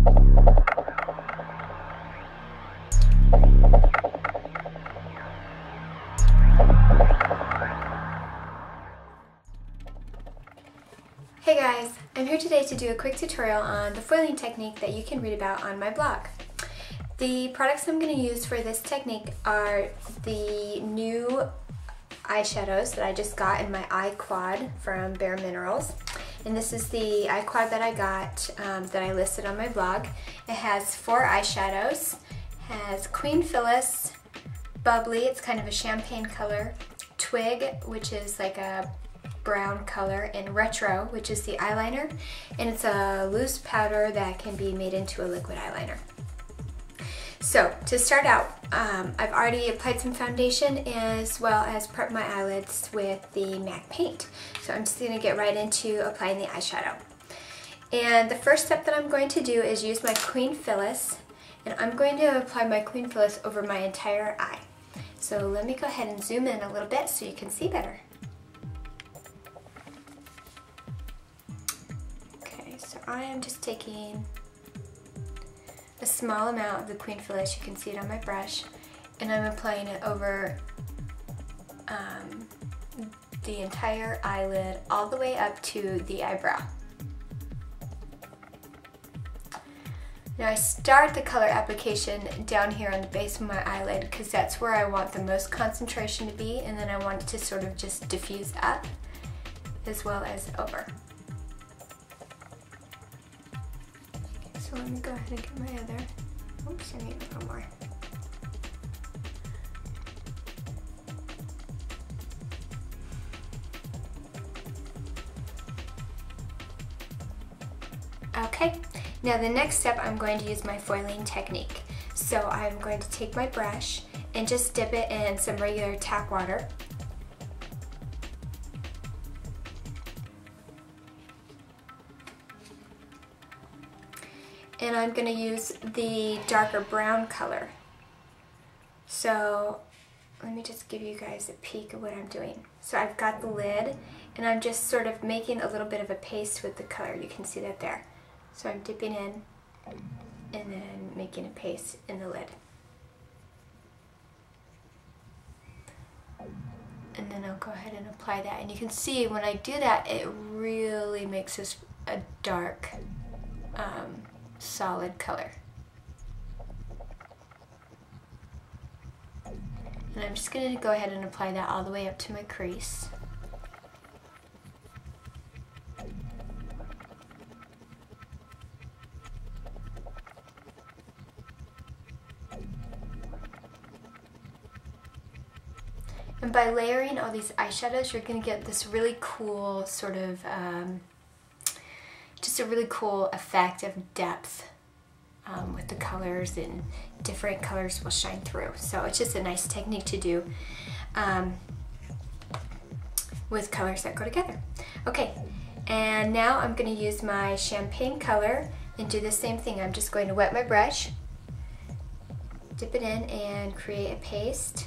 Hey guys, I'm here today to do a quick tutorial on the foiling technique that you can read about on my blog. The products I'm going to use for this technique are the new eyeshadows that I just got in my eye quad from Bare Minerals. And this is the eye quad that I got that I listed on my blog. It has 4 eyeshadows. It has Queen Phyllis, Bubbly, it's kind of a champagne color, Twig, which is like a brown color, and Retro, which is the eyeliner, and it's a loose powder that can be made into a liquid eyeliner. So to start out, I've already applied some foundation as well as prepped my eyelids with the MAC paint. So I'm just going to get right into applying the eyeshadow. And the first step that I'm going to do is use my Queen Phyllis, and I'm going to apply my Queen Phyllis over my entire eye. So let me go ahead and zoom in a little bit so you can see better. So I am just taking a small amount of the Queen Phyllis, you can see it on my brush, and I'm applying it over the entire eyelid all the way up to the eyebrow. Now I start the color application down here on the base of my eyelid because that's where I want the most concentration to be, and then I want it to sort of just diffuse up as well as over. So let me go ahead and get my other, oops, I need a little more. Okay, now the next step I'm going to use my foiling technique. So I'm going to take my brush and just dip it in some regular tap water. And I'm going to use the darker brown color. So let me just give you guys a peek of what I'm doing. So I've got the lid, and I'm just sort of making a little bit of a paste with the color. You can see that there. So I'm dipping in and then making a paste in the lid. And then I'll go ahead and apply that. And you can see when I do that, it really makes this a dark, solid color. And I'm just going to go ahead and apply that all the way up to my crease. And by layering all these eyeshadows, you're going to get this really cool sort of just a really cool effect of depth with the colors, and different colors will shine through. So it's just a nice technique to do with colors that go together. Okay, and now I'm going to use my champagne color and do the same thing. I'm just going to wet my brush, dip it in, and create a paste.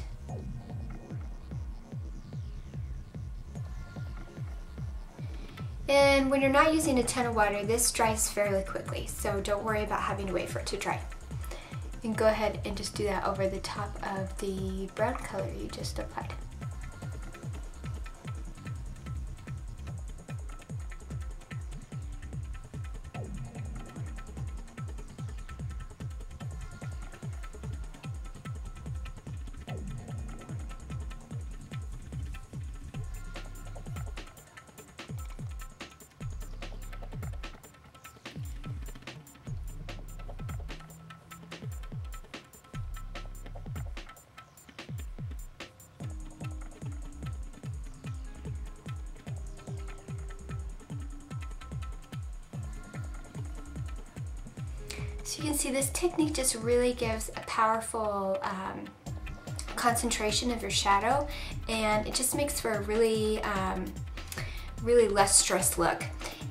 And when you're not using a ton of water, this dries fairly quickly, so don't worry about having to wait for it to dry. And go ahead and just do that over the top of the brown color you just applied. So you can see this technique just really gives a powerful concentration of your shadow, and it just makes for a really, really less stressed look.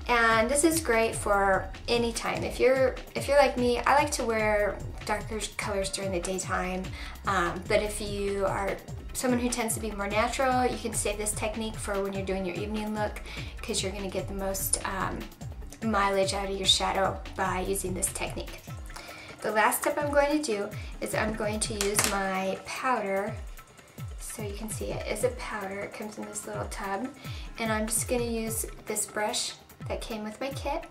And this is great for any time. If you're like me, I like to wear darker colors during the daytime, but if you are someone who tends to be more natural, you can save this technique for when you're doing your evening look, because you're going to get the most mileage out of your shadow by using this technique. The last step I'm going to do is I'm going to use my powder. So you can see it is a powder. It comes in this little tub. And I'm just going to use this brush that came with my kit.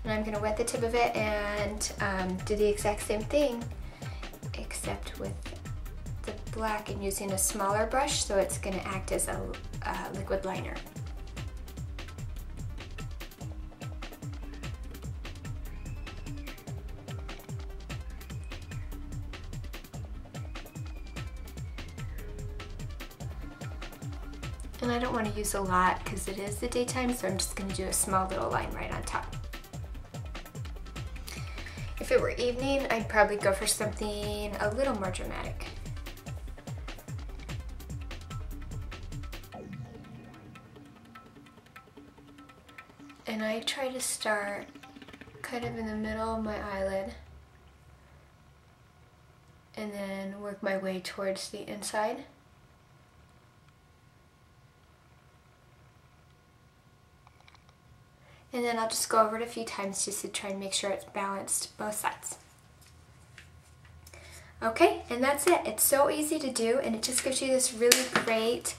And I'm going to wet the tip of it and do the exact same thing, except with the black and using a smaller brush, so it's going to act as a liquid liner. And I don't want to use a lot because it is the daytime, so I'm just going to do a small little line right on top. If it were evening, I'd probably go for something a little more dramatic. And I try to start kind of in the middle of my eyelid and then work my way towards the inside. And then I'll just go over it a few times just to try and make sure it's balanced both sides. Okay, and that's it. It's so easy to do, and it just gives you this really great,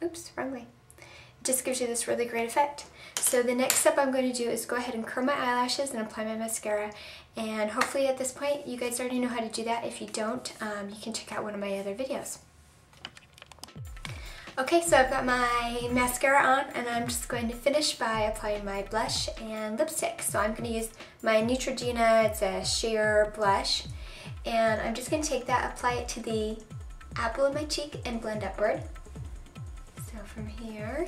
oops, wrong way. It just gives you this really great effect. So the next step I'm going to do is go ahead and curl my eyelashes and apply my mascara. And hopefully at this point you guys already know how to do that. If you don't, you can check out one of my other videos. Okay, so I've got my mascara on, and I'm just going to finish by applying my blush and lipstick. So I'm going to use my Neutrogena, it's a sheer blush, and I'm just going to take that, apply it to the apple of my cheek, and blend upward. So from here,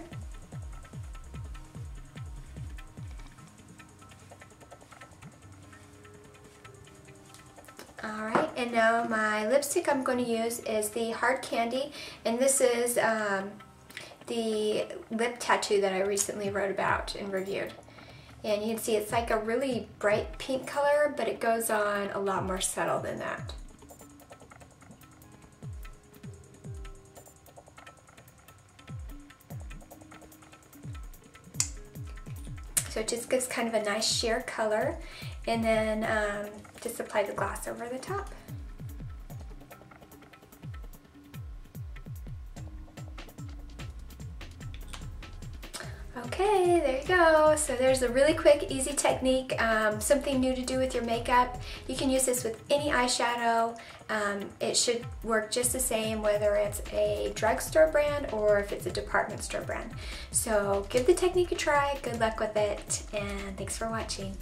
alright, and now my lipstick I'm going to use is the Hard Candy, and this is the lip tattoo that I recently wrote about and reviewed. And you can see it's like a really bright pink color, but it goes on a lot more subtle than that. So it just gives kind of a nice sheer color, and then just apply the gloss over the top. Okay, there you go. So there's a really quick, easy technique, something new to do with your makeup. You can use this with any eyeshadow. It should work just the same whether it's a drugstore brand or if it's a department store brand. So give the technique a try, good luck with it, and thanks for watching.